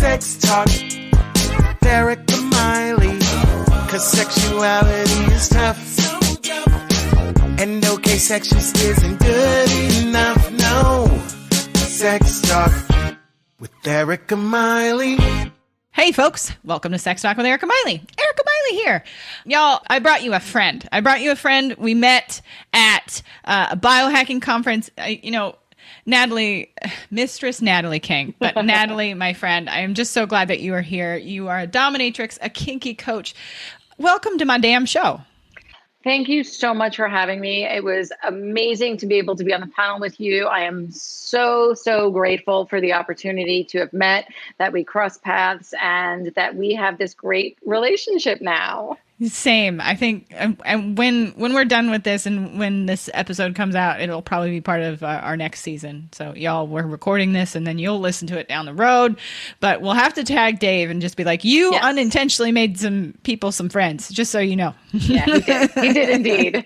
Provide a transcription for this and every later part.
Sex Talk with Erica Miley. 'Cause sexuality is tough. And okay, sex just isn't good enough. No. Sex Talk with Erica Miley. Hey folks, welcome to Sex Talk with Erica Miley. Erica Miley here. Y'all, I brought you a friend. We met at a biohacking conference. Natalie, Mistress Natalie King. But Natalie, my friend, I am just so glad that you are here. You are a dominatrix, a kinky coach. Welcome to my damn show. Thank you so much for having me. It was amazing to be able to be on the panel with you. I am so grateful for the opportunity to have met, that we crossed paths, and that we have this great relationship now. Same. I think and when we're done with this and when this episode comes out, it'll probably be part of our next season. So y'all, we're recording this and then you'll listen to it down the road. But we'll have to tag Dave and just be like, you unintentionally made some people some friends, just so you know. Yeah, he did. He did indeed.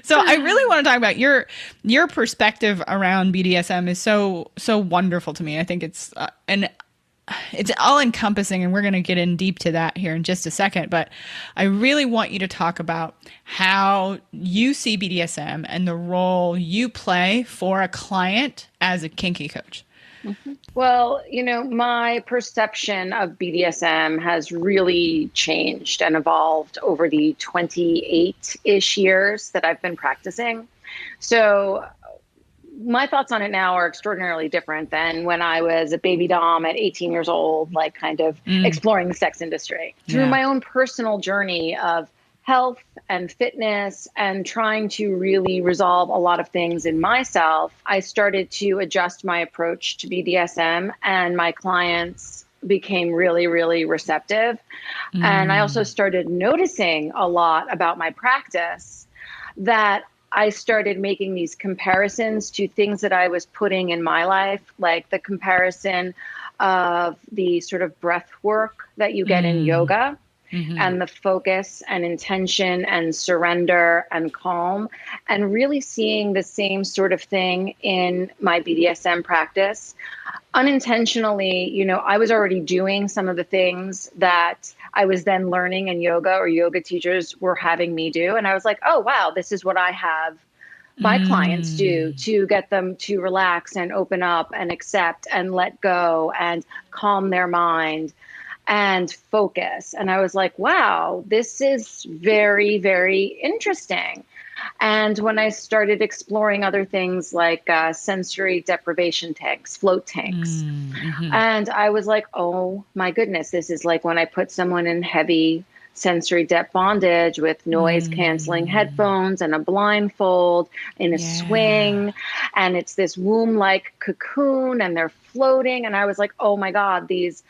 So I really want to talk about your perspective around BDSM is so wonderful to me. I think it's it's all encompassing, and we're going to get in deep to that here in just a second. But I really want you to talk about how you see BDSM and the role you play for a client as a kinky coach. Mm-hmm. Well, my perception of BDSM has really changed and evolved over the 28-ish years that I've been practicing. So my thoughts on it now are extraordinarily different than when I was a baby dom at 18 years old, like kind of exploring the sex industry. Through my own personal journey of health and fitness and trying to really resolve a lot of things in myself, I started to adjust my approach to BDSM, and my clients became really, really receptive. And I also started noticing a lot about my practice that I started making these comparisons to things that I was putting in my life, like the comparison of the sort of breath work that you get in yoga, and the focus and intention and surrender and calm, and really seeing the same sort of thing in my BDSM practice. Unintentionally, I was already doing some of the things that I was then learning in yoga, or yoga teachers were having me do. And I was like, oh, wow, this is what I have my clients do to get them to relax and open up and accept and let go and calm their mind and focus. And I was like, wow, this is very, very interesting. And when I started exploring other things like sensory deprivation tanks, float tanks, and I was like, oh my goodness, this is like when I put someone in heavy sensory depth bondage with noise canceling headphones and a blindfold in a swing. And it's this womb-like cocoon and they're floating. And I was like, oh my God, these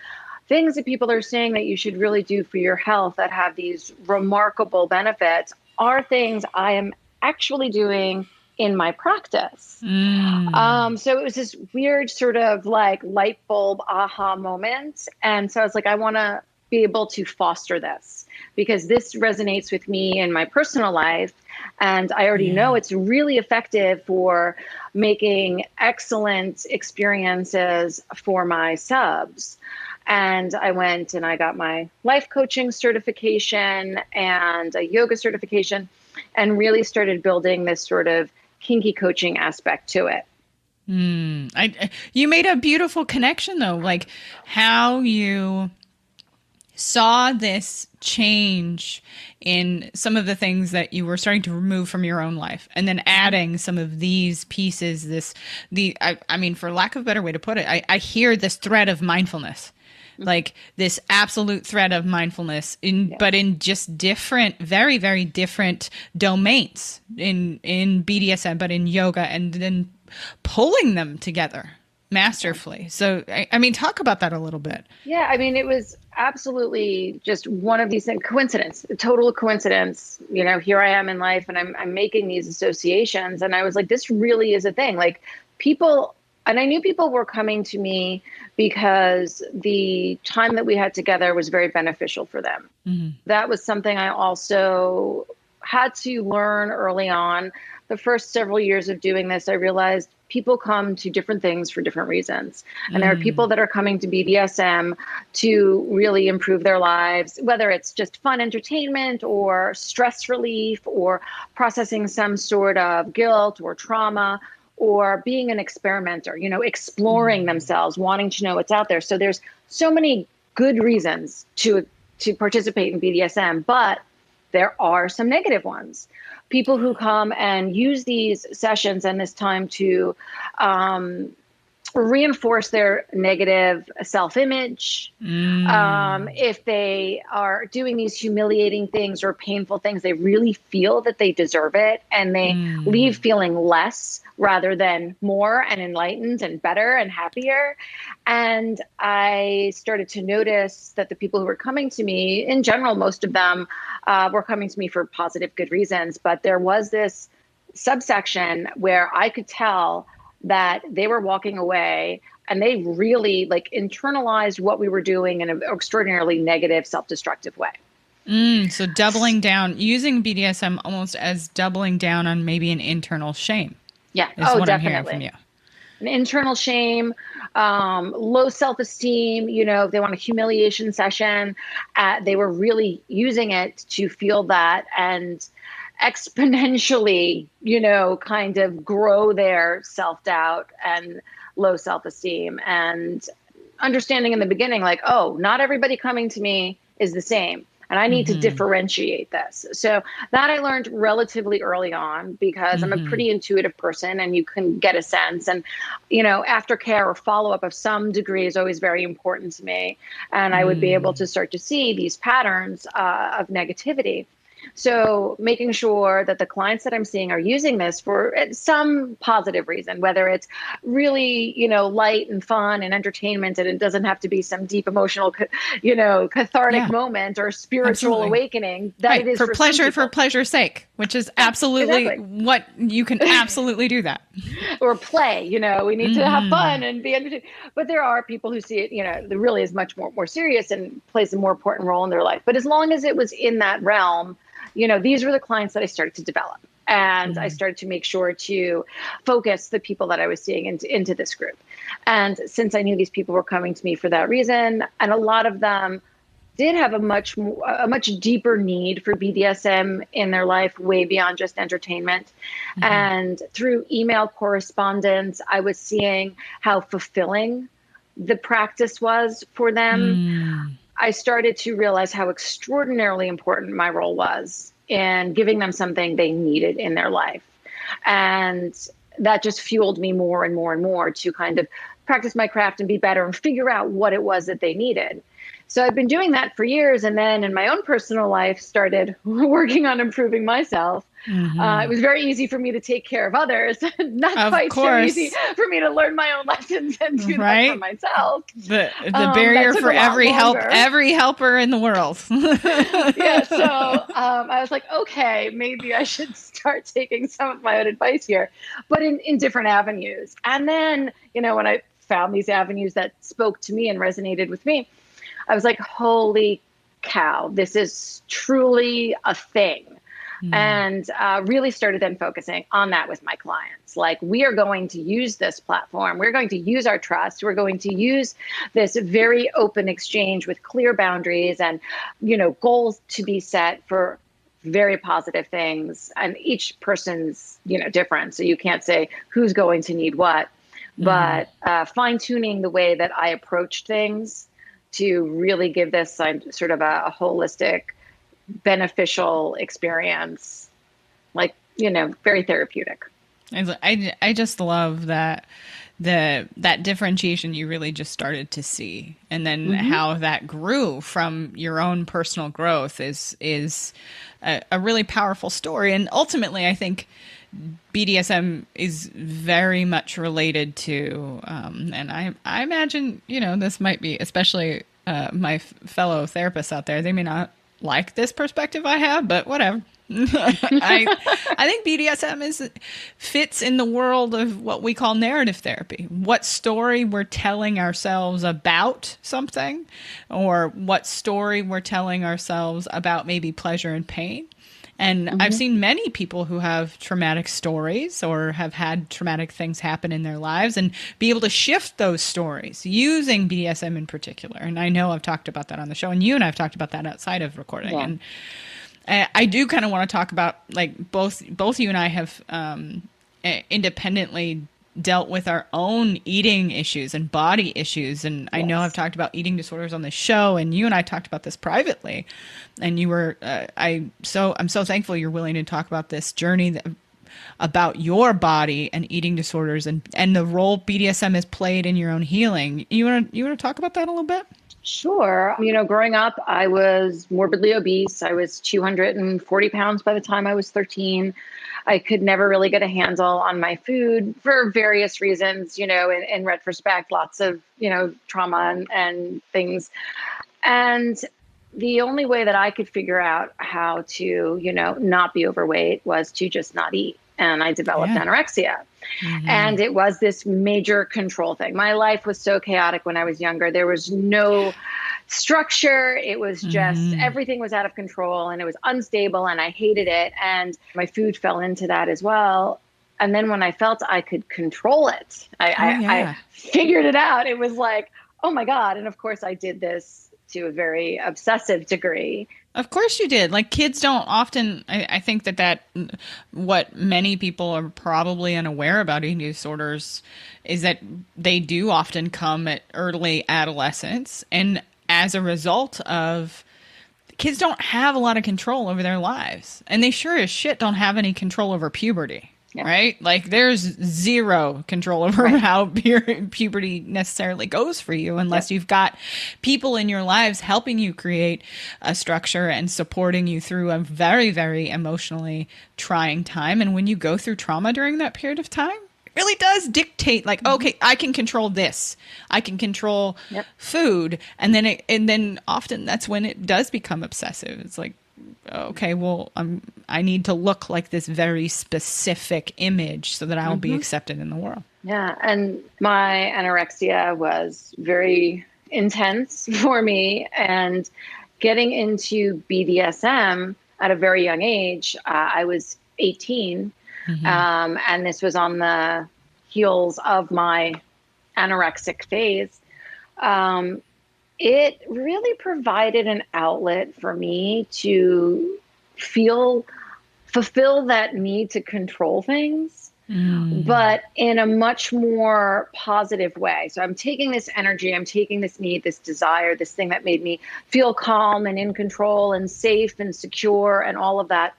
things that people are saying that you should really do for your health that have these remarkable benefits are things I am actually doing in my practice. So it was this weird sort of like light bulb aha moment. And so I was like, I want to be able to foster this because this resonates with me in my personal life. And I already know it's really effective for making excellent experiences for my subs. And I went and I got my life coaching certification and a yoga certification and really started building this sort of kinky coaching aspect to it. You made a beautiful connection though, like how you saw this change in some of the things that you were starting to remove from your own life and then adding some of these pieces, I mean, for lack of a better way to put it, I hear this thread of mindfulness. Like this absolute thread of mindfulness but in just different, very, very different domains in BDSM, but in yoga, and then pulling them together masterfully. So, I mean, talk about that a little bit. Yeah. I mean, it was absolutely just one of these things, coincidence, a total coincidence. Here I am in life and I'm making these associations. And I was like, this really is a thing. Like people, and I knew people were coming to me because the time that we had together was very beneficial for them. That was something I also had to learn early on the first several years of doing this, I realized people come to different things for different reasons. And there are people that are coming to BDSM to really improve their lives, whether it's just fun entertainment or stress relief or processing some sort of guilt or trauma, or being an experimenter, exploring themselves, wanting to know what's out there. So there's so many good reasons to participate in BDSM, but there are some negative ones. People who come and use these sessions and this time to reinforce their negative self-image. If they are doing these humiliating things or painful things, they really feel that they deserve it, and they leave feeling less rather than more, and enlightened and better and happier. And I started to notice that the people who were coming to me, in general, most of them were coming to me for positive, good reasons. But there was this subsection where I could tell that they were walking away and they really internalized what we were doing in an extraordinarily negative, self-destructive way. So doubling down, using BDSM almost as doubling down on maybe an internal shame. Yeah. Is what definitely. I'm hearing from you. An internal shame, low self-esteem, if they want a humiliation session, they were really using it to feel that and exponentially, kind of grow their self-doubt and low self-esteem, and understanding in the beginning, not everybody coming to me is the same. And I need to differentiate this. So that I learned relatively early on, because I'm a pretty intuitive person, and you can get a sense. And, aftercare or follow-up of some degree is always very important to me. And I would be able to start to see these patterns of negativity. So making sure that the clients that I'm seeing are using this for some positive reason, whether it's really, light and fun and entertainment, and it doesn't have to be some deep emotional, cathartic moment or spiritual awakening. That it is for pleasure's sake, which is absolutely what you can absolutely do that. Or play, we need to have fun and be entertained. But there are people who see it, that really is much more serious and plays a more important role in their life. But as long as it was in that realm, these were the clients that I started to develop. And I started to make sure to focus the people that I was seeing into this group. And since I knew these people were coming to me for that reason, and a lot of them did have a much deeper need for BDSM in their life, way beyond just entertainment. And through email correspondence, I was seeing how fulfilling the practice was for them. I started to realize how extraordinarily important my role was in giving them something they needed in their life. And that just fueled me more and more and more to kind of practice my craft and be better and figure out what it was that they needed. So I've been doing that for years. And then in my own personal life, started working on improving myself. It was very easy for me to take care of others. Not quite so easy for me to learn my own lessons and do that for myself. The barrier for every helper in the world. So I was like, okay, maybe I should start taking some of my own advice here, but in different avenues. And then, when I found these avenues that spoke to me and resonated with me, I was like, holy cow, this is truly a thing. And really started then focusing on that with my clients. We are going to use this platform. We're going to use our trust. We're going to use this very open exchange with clear boundaries and, goals to be set for very positive things. And each person's, different. So you can't say who's going to need what, but fine tuning the way that I approached things to really give this sort of a holistic, beneficial experience, very therapeutic. I just love that that differentiation you really just started to see, and then how that grew from your own personal growth is a really powerful story. And ultimately, I think BDSM is very much related to, and I imagine, this might be, especially my fellow therapists out there, they may not like this perspective I have, but whatever. I think BDSM fits in the world of what we call narrative therapy. What story we're telling ourselves about something, or what story we're telling ourselves about maybe pleasure and pain. And I've seen many people who have traumatic stories or have had traumatic things happen in their lives and be able to shift those stories using BDSM in particular. And I know I've talked about that on the show, and you and I've talked about that outside of recording. Yeah. And I do kind of want to talk about, like, both you and I have independently dealt with our own eating issues and body issues. And I know I've talked about eating disorders on the show, and you and I talked about this privately. And you were, I'm so thankful you're willing to talk about this journey about your body and eating disorders and the role BDSM has played in your own healing. You want to talk about that a little bit? Sure. Growing up, I was morbidly obese. I was 240 pounds by the time I was 13. I could never really get a handle on my food for various reasons, in retrospect, lots of, trauma and things. And the only way that I could figure out how to, not be overweight was to just not eat. And I developed anorexia. And it was this major control thing. My life was so chaotic when I was younger. There was no structure. It was just everything was out of control, and it was unstable, and I hated it. And my food fell into that as well. And then when I felt I could control it, I figured it out. It was like, oh my God. And of course I did this to a very obsessive degree. Of course you did. Like, kids don't often, I think that what many people are probably unaware about eating disorders is that they do often come at early adolescence. And as a result of, kids don't have a lot of control over their lives. And they sure as shit don't have any control over puberty. Yeah. Right? Like, there's zero control over how puberty necessarily goes for you unless you've got people in your lives helping you create a structure and supporting you through a very, very emotionally trying time. And when you go through trauma during that period of time, it really does dictate, like, okay, I can control this. I can control food. And then often that's when it does become obsessive. It's like, okay, well, I need to look like this very specific image so that I'll be accepted in the world. Yeah. And my anorexia was very intense for me. And getting into BDSM at a very young age, I was 18. And this was on the heels of my anorexic phase. It really provided an outlet for me to fulfill that need to control things, but in a much more positive way. So I'm taking this energy, I'm taking this need, this desire, this thing that made me feel calm and in control and safe and secure and all of that,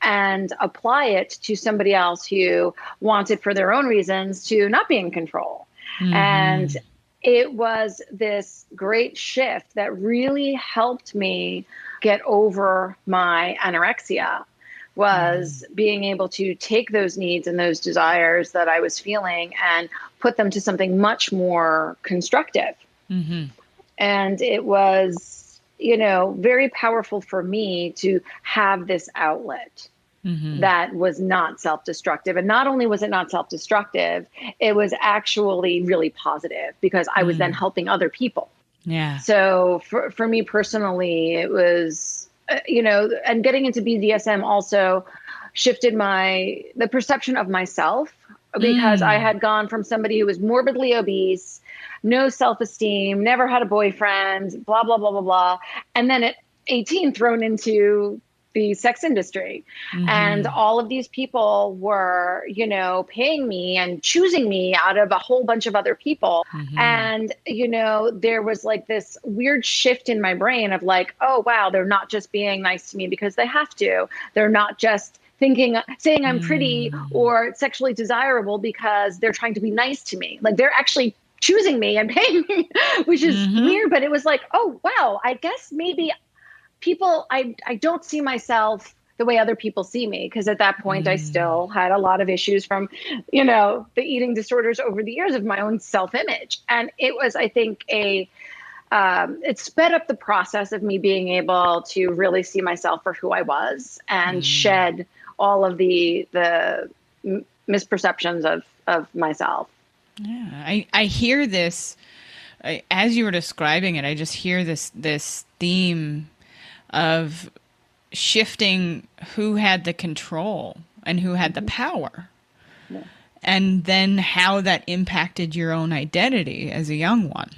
and apply it to somebody else who wanted, for their own reasons, to not be in control. And it was this great shift that really helped me get over my anorexia, was being able to take those needs and those desires that I was feeling and put them to something much more constructive. And it was, very powerful for me to have this outlet. That was not self-destructive. And not only was it not self-destructive, it was actually really positive because I was then helping other people. Yeah. So for me personally, it was, and getting into BDSM also shifted the perception of myself, because I had gone from somebody who was morbidly obese, no self-esteem, never had a boyfriend, blah, blah, blah, blah, blah. And then at 18 thrown into the sex industry. And all of these people were, paying me and choosing me out of a whole bunch of other people. And, there was like this weird shift in my brain of like, oh, wow, they're not just being nice to me because they have to. They're not just saying I'm pretty or sexually desirable because they're trying to be nice to me. Like, they're actually choosing me and paying me, which is weird. But it was like, oh, wow, I guess maybe people, I don't see myself the way other people see me, because at that point I still had a lot of issues from, the eating disorders over the years of my own self-image. And it was, I think, it sped up the process of me being able to really see myself for who I was and shed all of the misperceptions of myself. Yeah, I hear this, as you were describing it, I just hear this theme of shifting who had the control and who had the power. And then how that impacted your own identity as a young one.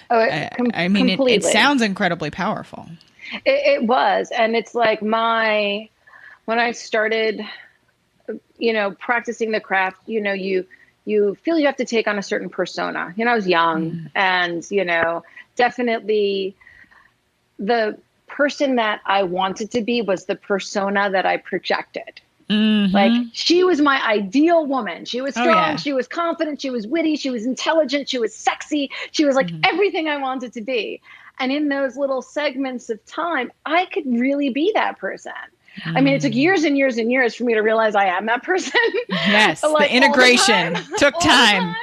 Oh, it sounds incredibly powerful. It was. And it's like when I started, practicing the craft, you feel you have to take on a certain persona. I was young and, definitely the person that I wanted to be was the persona that I projected. Mm-hmm. Like, she was my ideal woman. She was strong. Yeah. She was confident. She was witty. She was intelligent. She was sexy. She was like everything I wanted to be. And in those little segments of time, I could really be that person. I mean, it took years and years and years for me to realize I am that person. Yes, like, the integration took time.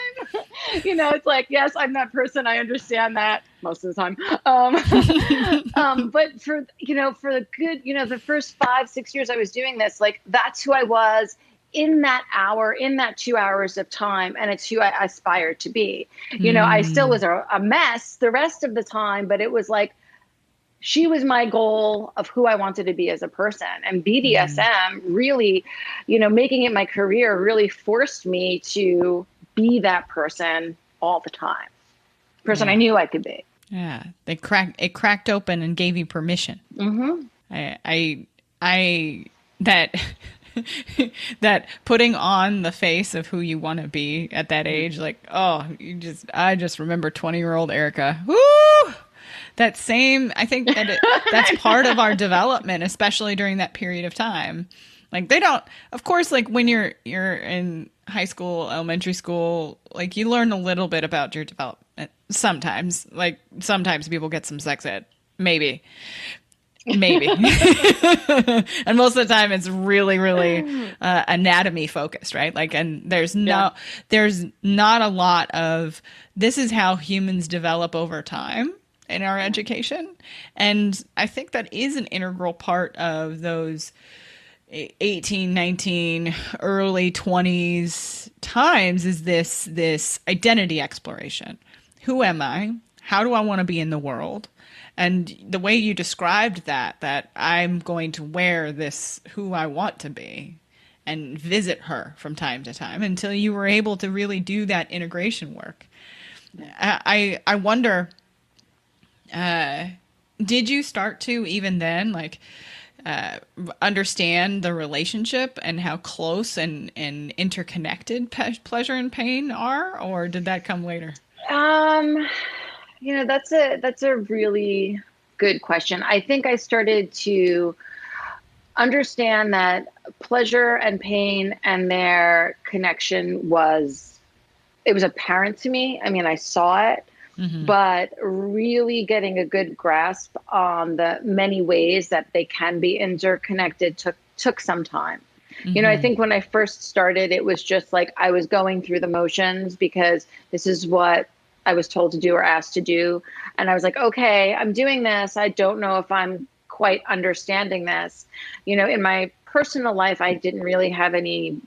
It's like, yes, I'm that person. I understand that most of the time. But for the good, the first 5-6 years I was doing this, like, that's who I was in that hour, in that 2 hours of time. And it's who I aspired to be. I still was a mess the rest of the time, but it was like, she was my goal of who I wanted to be as a person. And BDSM really, making it my career really forced me to be that person all the time. Person I knew I could be. Yeah. It cracked open and gave you permission. Mm-hmm. That putting on the face of who you want to be at that age, like, I just remember 20-year-old Erica. Woo! I think that's part of our development, especially during that period of time. Like, they don't, of course, like when you're in high school, elementary school, like, you learn a little bit about your development. Sometimes people get some sex ed, maybe. And most of the time it's really, really anatomy focused, right? Like, and there's not a lot of, this is how humans develop over time in our education. And I think that is an integral part of those 18, 19, early 20s times, is this identity exploration. Who am I? How do I want to be in the world? And the way you described that I'm going to wear this who I want to be and visit her from time to time until you were able to really do that integration work. I wonder, did you start to even then, like, understand the relationship and how close and interconnected pleasure and pain are, or did that come later? That's a really good question. I think I started to understand that pleasure and pain and their connection was apparent to me. I mean, I saw it, but really getting a good grasp on the many ways that they can be interconnected took some time. I think when I first started, it was just like I was going through the motions because this is what I was told to do or asked to do. And I was like, okay, I'm doing this. I don't know if I'm quite understanding this. In my personal life, I didn't really have any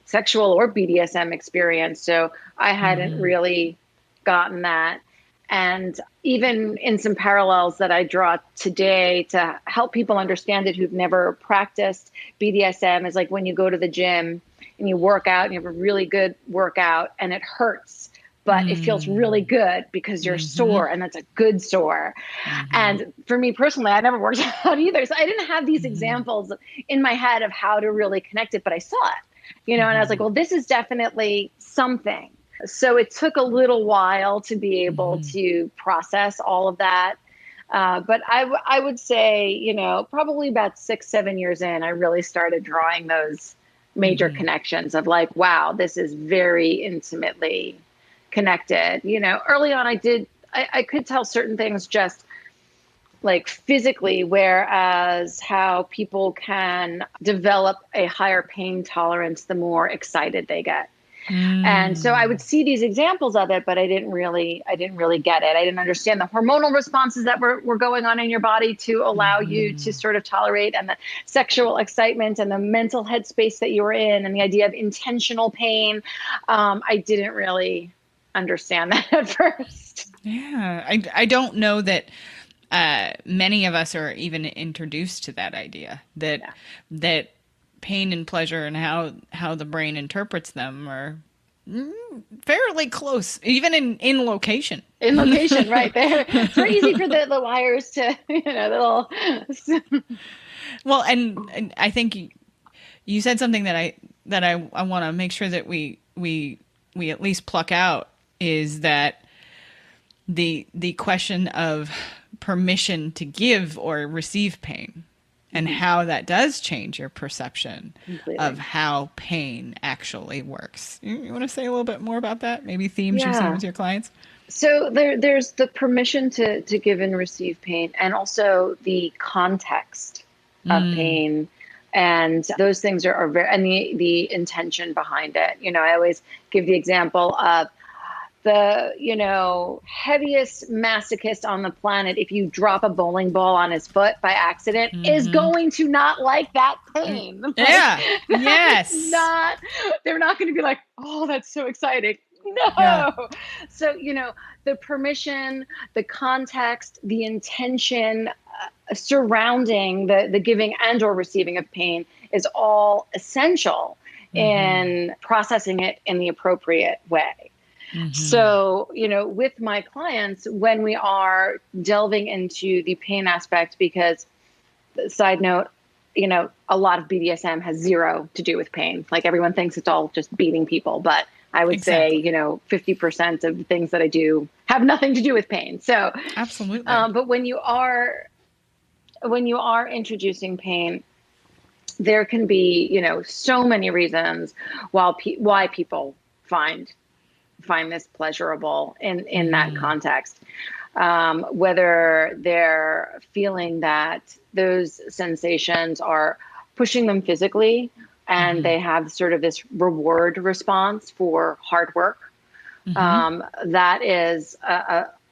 sexual or BDSM experience. So I hadn't really gotten that. And even in some parallels that I draw today to help people understand it who've never practiced BDSM, is like when you go to the gym and you work out and you have a really good workout and it hurts, but it feels really good because you're sore, and that's a good sore. And for me personally, I never worked out either. So I didn't have these examples in my head of how to really connect it, but I saw it, and I was like, well, this is definitely something. So it took a little while to be able to process all of that. But I would say, probably about 6-7 years in, I really started drawing those major connections of like, wow, this is very intimately connected. Early on I could tell certain things just like physically, whereas how people can develop a higher pain tolerance the more excited they get. And so I would see these examples of it, but I didn't really get it. I didn't understand the hormonal responses that were going on in your body to allow you to sort of tolerate, and the sexual excitement and the mental headspace that you were in, and the idea of intentional pain. I didn't really understand that at first. Yeah. I don't know that many of us are even introduced to that idea that pain and pleasure and how the brain interprets them are fairly close, even in location. In location, right there. It's very easy for the wires to, the little. Well, and I think you said something that I want to make sure that we at least pluck out is that the question of permission to give or receive pain and how that does change your perception of how pain actually works. You want to say a little bit more about that? Maybe themes you've seen with your clients? So there's the permission to give and receive pain, and also the context of pain. And those things are very, and the intention behind it. I always give the example of the, heaviest masochist on the planet, if you drop a bowling ball on his foot by accident, is going to not like that pain. Yeah. Yes. They're not going to be like, oh, that's so exciting. No. Yeah. So, the permission, the context, the intention surrounding the giving and or receiving of pain is all essential in processing it in the appropriate way. So, with my clients, when we are delving into the pain aspect, because side note, a lot of BDSM has zero to do with pain. Like everyone thinks it's all just beating people, but I would say, 50% of the things that I do have nothing to do with pain. So absolutely. But when you are introducing pain, there can be, so many reasons why people find this pleasurable in that context. Whether they're feeling that those sensations are pushing them physically and they have sort of this reward response for hard work. That is,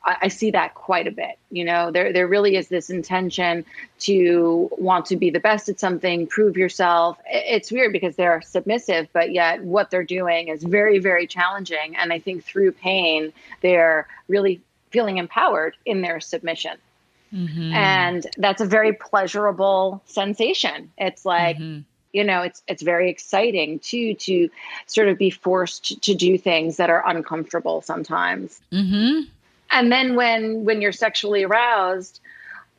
I see that quite a bit. There really is this intention to want to be the best at something, prove yourself. It's weird because they're submissive, but yet what they're doing is very, very challenging. And I think through pain, they're really feeling empowered in their submission. And that's a very pleasurable sensation. It's like, it's very exciting to sort of be forced to do things that are uncomfortable sometimes. And then when you're sexually aroused,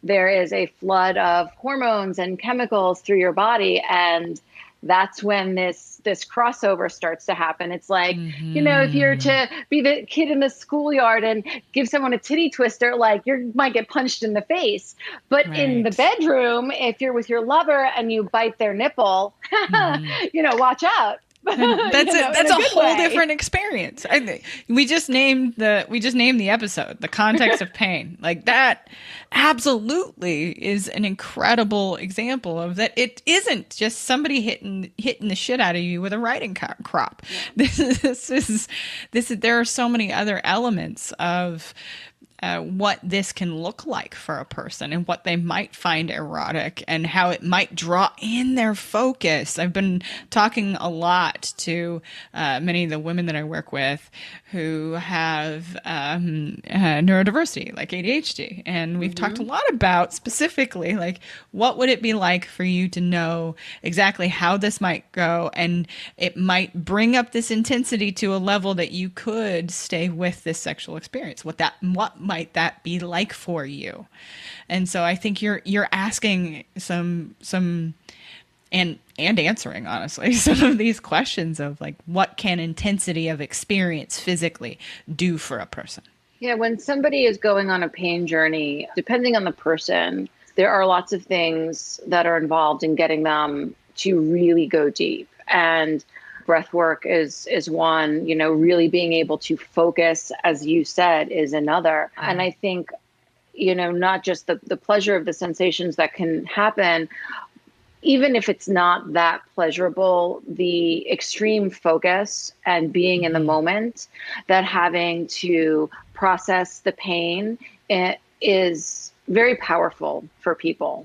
there is a flood of hormones and chemicals through your body. And that's when this crossover starts to happen. It's like, if you're to be the kid in the schoolyard and give someone a titty twister, like you might get punched in the face. But in the bedroom, if you're with your lover and you bite their nipple, watch out. That's a whole different experience. I think we just named the episode, The Context of Pain. Like that absolutely is an incredible example of that. It isn't just somebody hitting the shit out of you with a riding crop. There are so many other elements of what this can look like for a person and what they might find erotic and how it might draw in their focus. I've been talking a lot to many of the women that I work with who have neurodiversity, like ADHD. And we've talked a lot about specifically, like, what would it be like for you to know exactly how this might go? And it might bring up this intensity to a level that you could stay with this sexual experience. What might that be like for you? And so I think you're asking some and answering, honestly, some of these questions of like, what can intensity of experience physically do for a person? Yeah, when somebody is going on a pain journey, depending on the person, there are lots of things that are involved in getting them to really go deep. And breath work is one, really being able to focus, as you said, is another. And I think, not just the pleasure of the sensations that can happen, even if it's not that pleasurable, the extreme focus and being in the moment, that having to process the pain, it is very powerful for people.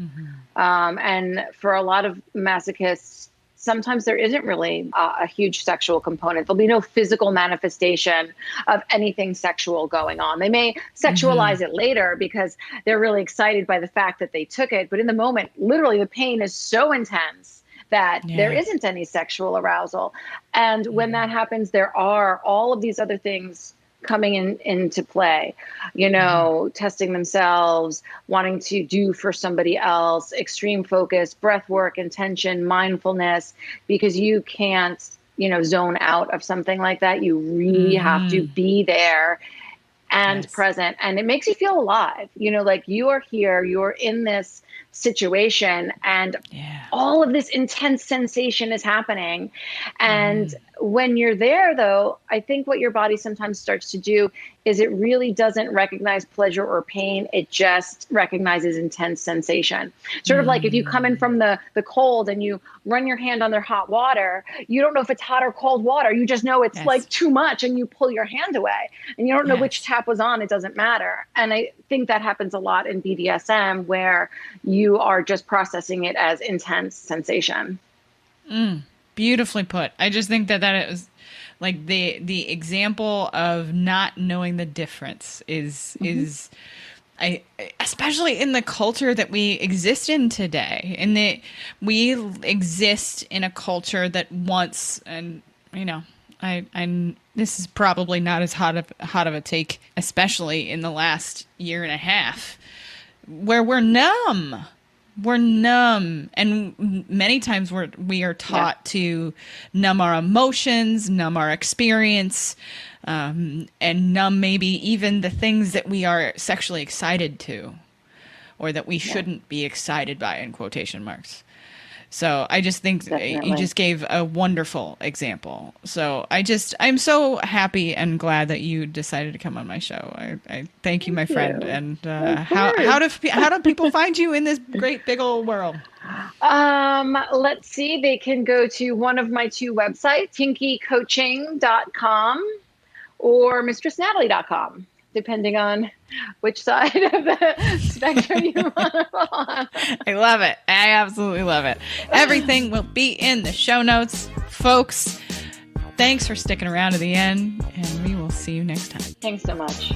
And for a lot of masochists, sometimes there isn't really a huge sexual component. There'll be no physical manifestation of anything sexual going on. They may sexualize it later because they're really excited by the fact that they took it. But in the moment, literally the pain is so intense that there isn't any sexual arousal. And when that happens, there are all of these other things coming into play, testing themselves, wanting to do for somebody else, extreme focus, breath work, intention, mindfulness, because you can't, zone out of something like that. You really have to be there and present. And it makes you feel alive, like you are here, you're in this situation and all of this intense sensation is happening. And when you're there, though, I think what your body sometimes starts to do is it really doesn't recognize pleasure or pain. It just recognizes intense sensation. Sort of like if you come in from the cold and you run your hand on their hot water, you don't know if it's hot or cold water. You just know it's like too much and you pull your hand away and you don't know which tap was on. It doesn't matter. And I think that happens a lot in BDSM where you are just processing it as intense sensation. Beautifully put. I just think that it was like the example of not knowing the difference is especially in the culture that we exist in today, and that we exist in a culture that wants, and I this is probably not as hot of a take, especially in the last year and a half, where we're numb. We're numb, and many times we are taught to numb our emotions, numb our experience, and numb maybe even the things that we are sexually excited to, or that we shouldn't be excited by, in quotation marks. So I just think you just gave a wonderful example. So I'm so happy and glad that you decided to come on my show. I thank you, my friend. And how do people find you in this great big old world? Let's see. They can go to one of my two websites, kinkycoaching.com or mistressnatalie.com. Depending on which side of the spectrum you want to fall on. I love it. I absolutely love it. Everything will be in the show notes. Folks, thanks for sticking around to the end, and we will see you next time. Thanks so much.